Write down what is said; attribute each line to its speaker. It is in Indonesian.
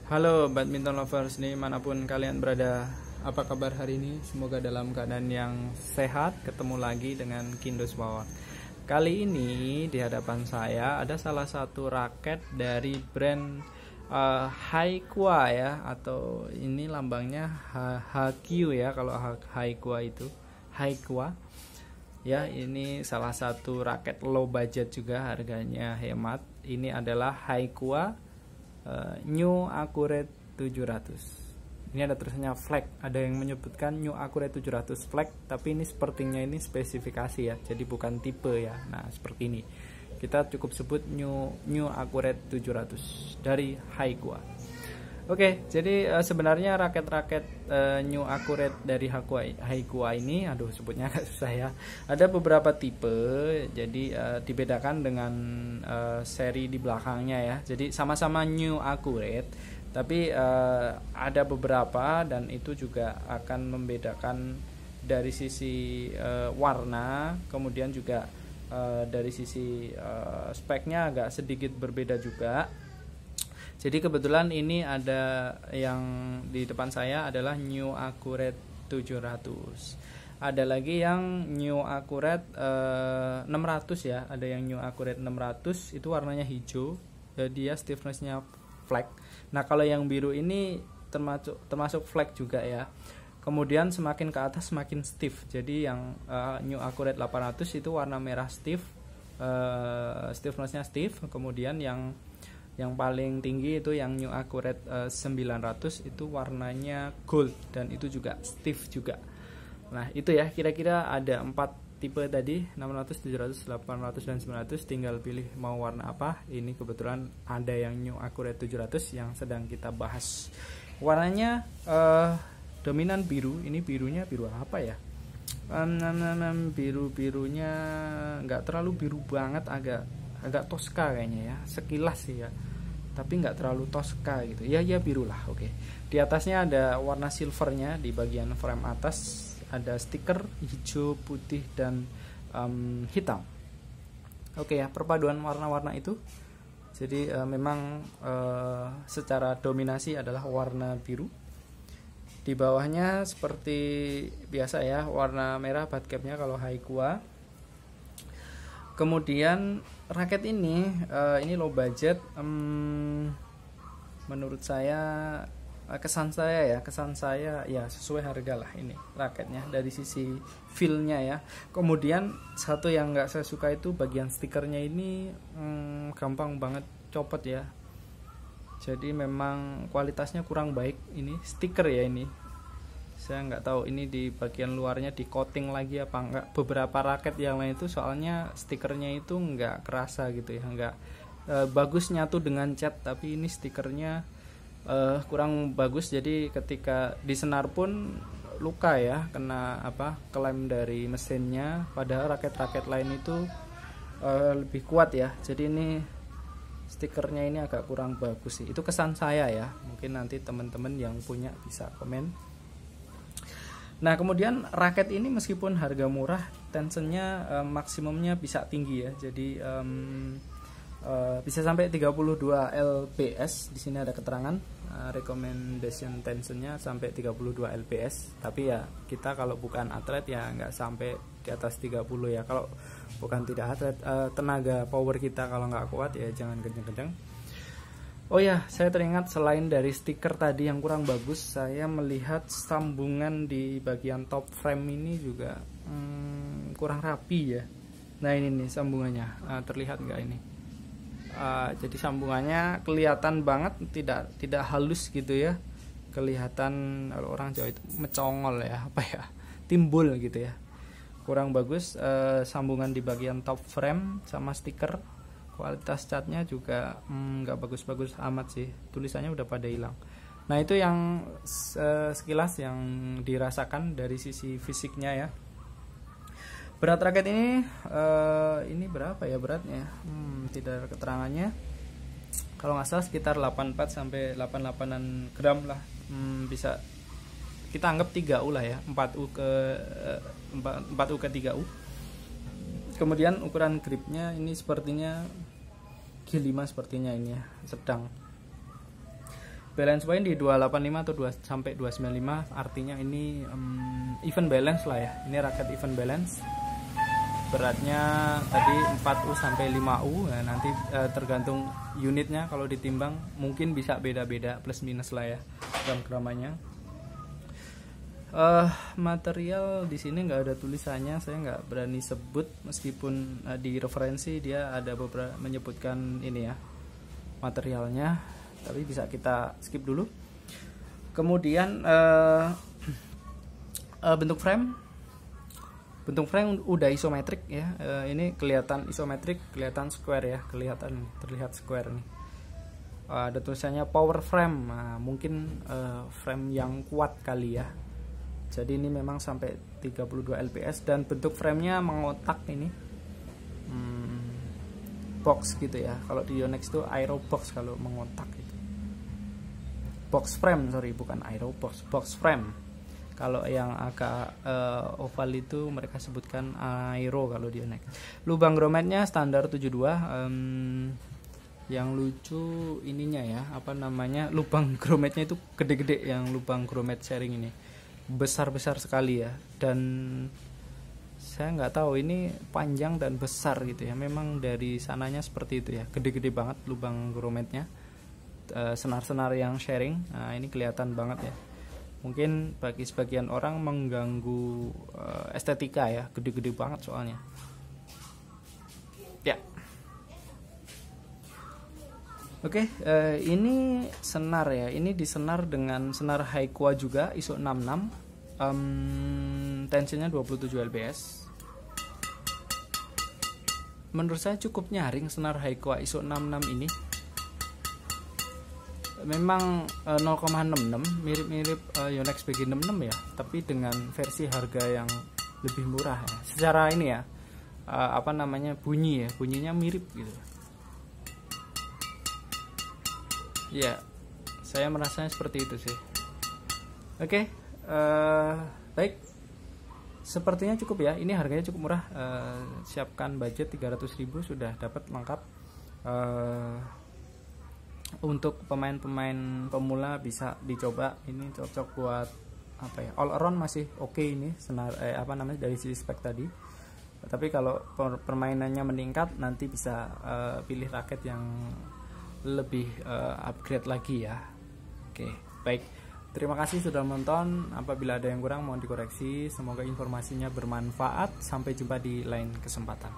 Speaker 1: Halo badminton lovers nih manapun kalian berada, apa kabar hari ini? Semoga dalam keadaan yang sehat. Ketemu lagi dengan Kindos Power. Kali ini di hadapan saya ada salah satu raket dari brand Haikua ya, atau ini lambangnya HQ ya, kalau Haikua itu Haikua ya. Ini salah satu raket low budget juga, harganya hemat. Ini adalah Haikua New Accurate 700. Ini ada tulisannya flag, ada yang menyebutkan New Accurate 700 flag, tapi ini sepertinya ini spesifikasi ya, jadi bukan tipe ya. Nah, seperti ini. Kita cukup sebut New Accurate 700 dari Haikua. Oke, jadi sebenarnya raket-raket New Accurate dari Haikua ini, aduh sebutnya agak susah ya. Ada beberapa tipe, jadi dibedakan dengan seri di belakangnya ya. Jadi sama-sama New Accurate, tapi ada beberapa, dan itu juga akan membedakan dari sisi warna, kemudian juga dari sisi speknya agak sedikit berbeda juga. Jadi kebetulan ini ada yang di depan saya adalah New Accurate 700. Ada lagi yang New Accurate 600 ya. Ada yang New Accurate 600 itu warnanya hijau. Dia stiffness-nya flag. Nah, kalau yang biru ini termasuk flag juga ya. Kemudian semakin ke atas semakin stiff. Jadi yang New Accurate 800 itu warna merah stiff. Stiffness-nya stiff. Kemudian yang paling tinggi itu yang New Accurate 900 itu warnanya gold, dan itu juga stiff juga. Nah, itu ya, kira-kira ada 4 tipe tadi, 600, 700, 800 dan 900. Tinggal pilih mau warna apa. Ini kebetulan ada yang New Accurate 700 yang sedang kita bahas. Warnanya dominan biru. Ini birunya biru apa ya? Birunya nggak terlalu biru banget, agak toska kayaknya ya, sekilas sih ya, tapi nggak terlalu toska gitu ya, biru lah. Oke. Di atasnya ada warna silvernya, di bagian frame atas ada stiker hijau, putih dan hitam. Oke ya, perpaduan warna-warna itu. Jadi memang secara dominasi adalah warna biru. Di bawahnya seperti biasa ya, warna merah butt capnya kalau Haikua. Kemudian raket ini low budget. Menurut saya, kesan saya ya sesuai harga lah ini raketnya dari sisi feel-nya ya. Kemudian satu yang nggak saya suka itu bagian stikernya ini gampang banget copot ya. Jadi memang kualitasnya kurang baik ini stiker ya ini. Saya nggak tahu ini di bagian luarnya di coating lagi apa enggak. Beberapa raket yang lain itu soalnya stikernya itu nggak kerasa gitu ya, nggak bagus nyatu dengan cat, tapi ini stikernya kurang bagus. Jadi ketika disenar pun luka ya, kena klem dari mesinnya, padahal raket-raket lain itu lebih kuat ya. Jadi ini stikernya ini agak kurang bagus sih. Itu kesan saya ya, mungkin nanti teman-teman yang punya bisa komen. Nah, kemudian raket ini meskipun harga murah, tensionnya maksimumnya bisa tinggi ya. Jadi bisa sampai 32 lbs. Di sini ada keterangan recommendation tensionnya sampai 32 lbs. Tapi ya kita kalau bukan atlet ya nggak sampai di atas 30 ya. Kalau bukan tidak atlet, tenaga power kita kalau nggak kuat ya jangan kenceng-kenceng. Oh ya, saya teringat selain dari stiker tadi yang kurang bagus, saya melihat sambungan di bagian top frame ini juga kurang rapi ya. Nah, ini nih sambungannya, terlihat nggak ini? Jadi sambungannya kelihatan banget, tidak halus gitu ya. Kelihatan kalau orang Jawa itu mecongol ya, timbul gitu ya. Kurang bagus sambungan di bagian top frame sama stiker. Kualitas catnya juga nggak bagus-bagus amat sih, tulisannya udah pada hilang. Nah, itu yang sekilas yang dirasakan dari sisi fisiknya ya. Berat raket ini berapa ya beratnya? Tidak ada keterangannya. Kalau nggak salah sekitar 84 sampai 88an gram lah. Bisa kita anggap 3U lah ya, 4U ke 3U. Kemudian ukuran gripnya ini sepertinya G5 sepertinya ini ya, sedang. balance point di 285 atau 2 sampai 295, artinya ini even balance lah ya. Ini raket even balance. Beratnya tadi 4U sampai 5U. Nah, nanti tergantung unitnya, kalau ditimbang mungkin bisa beda-beda plus minus lah ya gram-gramannya. Material di sini nggak ada tulisannya, saya nggak berani sebut, meskipun di referensi dia ada beberapa menyebutkan ini ya materialnya, tapi bisa kita skip dulu. Kemudian bentuk frame udah isometrik ya. Ini kelihatan isometrik, kelihatan square ya, terlihat square nih. Ada tulisannya power frame. Nah, mungkin frame yang kuat kali ya. Jadi ini memang sampai 32 lps dan bentuk framenya mengotak ini. Box gitu ya. Kalau di Yonex itu aero box kalau mengotak itu. Box frame, sorry, bukan aero box, box frame. Kalau yang agak oval itu mereka sebutkan aero kalau di Yonex. Lubang grometnya standar 72. Yang lucu ininya ya, apa namanya, lubang grometnya itu gede-gede, yang lubang gromet sharing ini besar-besar sekali ya, dan saya nggak tahu ini panjang dan besar gitu ya. Memang dari sananya seperti itu ya, gede-gede banget lubang grometnya. Senar-senar yang sharing, nah ini kelihatan banget ya. Mungkin bagi sebagian orang mengganggu estetika ya, gede-gede banget soalnya ya. Oke, ini senar ya. Ini disenar dengan senar Haikua juga ISO 66. Tensionnya 27 lbs. Menurut saya cukup nyaring senar Haikua ISO 66 ini. Memang 0,66, mirip-mirip Yonex BG66 ya, tapi dengan versi harga yang lebih murah ya. Secara ini ya, apa namanya, bunyinya mirip gitu. Ya, saya merasanya seperti itu sih. Oke, baik. Sepertinya cukup ya. Ini harganya cukup murah. Siapkan budget 300.000 sudah dapat lengkap. Untuk pemain-pemain pemula bisa dicoba. Ini cocok buat apa ya? All around masih oke ini senar apa namanya, dari sisi spek tadi. Tapi kalau permainannya meningkat, nanti bisa pilih raket yang lebih upgrade lagi ya. Oke, baik. Terima kasih sudah menonton. Apabila ada yang kurang mohon dikoreksi. Semoga informasinya bermanfaat. Sampai jumpa di lain kesempatan.